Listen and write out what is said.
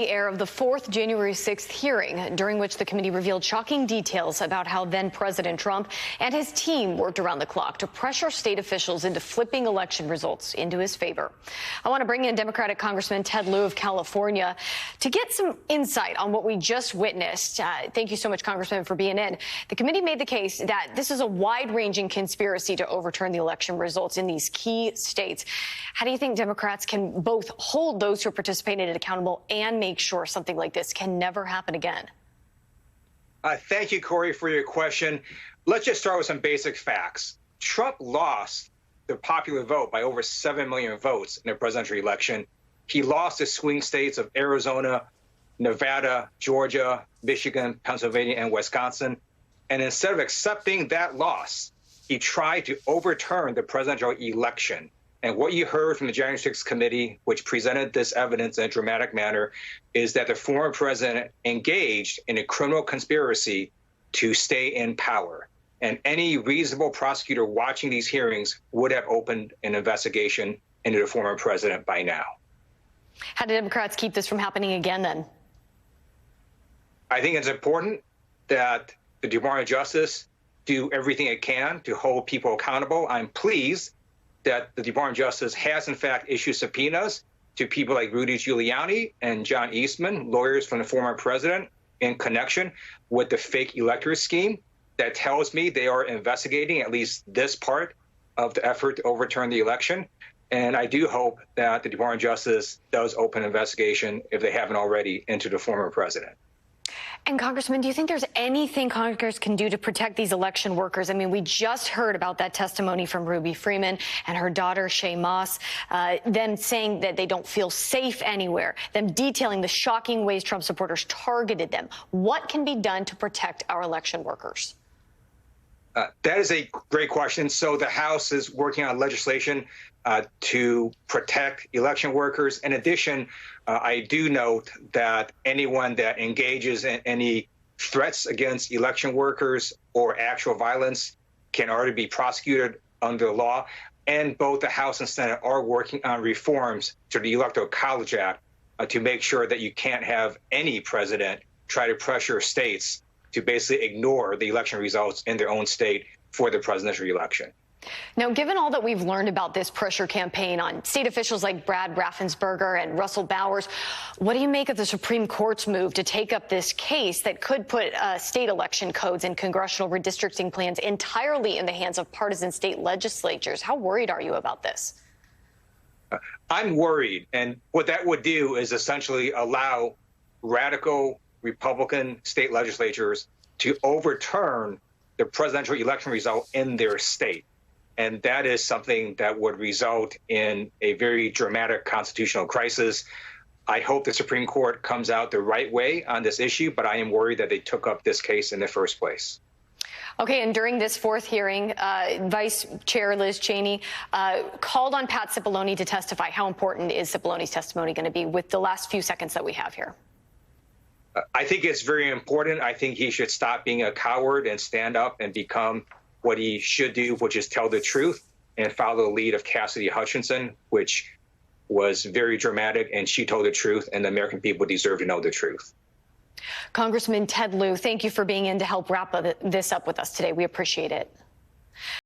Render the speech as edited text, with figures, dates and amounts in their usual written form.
The air of the fourth January 6th hearing, during which the committee revealed shocking details about how then-President Trump and his team worked around the clock to pressure state officials into flipping election results into his favor. I want to bring in Democratic Congressman Ted Lieu of California to get some insight on what we just witnessed. Thank you so much, Congressman, for being in. The committee made the case that this is a wide-ranging conspiracy to overturn the election results in these key states. How do you think Democrats can both hold those who participated accountable and make sure something like this can never happen again? Thank you, Corey, for your question. Let's just start with some basic facts. Trump lost the popular vote by over 7 million votes in the presidential election. He lost the swing states of Arizona, Nevada, Georgia, Michigan, Pennsylvania, and Wisconsin. And instead of accepting that loss, he tried to overturn the presidential election. And what you heard from the January 6th committee, which presented this evidence in a dramatic manner, is that the former president engaged in a criminal conspiracy to stay in power. And any reasonable prosecutor watching these hearings would have opened an investigation into the former president by now. How do Democrats keep this from happening again, then? I think it's important that the Department of Justice do everything it can to hold people accountable. I'm pleased that the Department of Justice has, in fact, issued subpoenas to people like Rudy Giuliani and John Eastman, lawyers from the former president, in connection with the fake electoral scheme. That tells me they are investigating at least this part of the effort to overturn the election. And I do hope that the Department of Justice does open an investigation, if they haven't already, into the former president. And, Congressman, do you think there's anything Congress can do to protect these election workers? I mean, we just heard about that testimony from Ruby Freeman and her daughter, Shay Moss, them saying that they don't feel safe anywhere, them detailing the shocking ways Trump supporters targeted them. What can be done to protect our election workers? That is a great question. So the House is working on legislation to protect election workers. In addition, I do note that anyone that engages in any threats against election workers or actual violence can already be prosecuted under the law. And both the House and Senate are working on reforms to the Electoral College Act to make sure that you can't have any president try to pressure states to basically ignore the election results in their own state for the presidential election. Now, given all that we've learned about this pressure campaign on state officials like Brad Raffensperger and Russell Bowers, what do you make of the Supreme Court's move to take up this case that could put state election codes and congressional redistricting plans entirely in the hands of partisan state legislatures? How worried are you about this? I'm worried. And what that would do is essentially allow radical Republican state legislatures to overturn the presidential election result in their state. And that is something that would result in a very dramatic constitutional crisis. I hope the Supreme Court comes out the right way on this issue, but I am worried that they took up this case in the first place. Okay, and during this fourth hearing, Vice Chair Liz Cheney called on Pat Cipollone to testify. How important is Cipollone's testimony going to be with the last few seconds that we have here? I think it's very important. I think he should stop being a coward and stand up and become what he should do, which is tell the truth and follow the lead of Cassidy Hutchinson, which was very dramatic, and she told the truth, and the American people deserve to know the truth. Congressman Ted Lieu, thank you for being in to help wrap this up with us today. We appreciate it.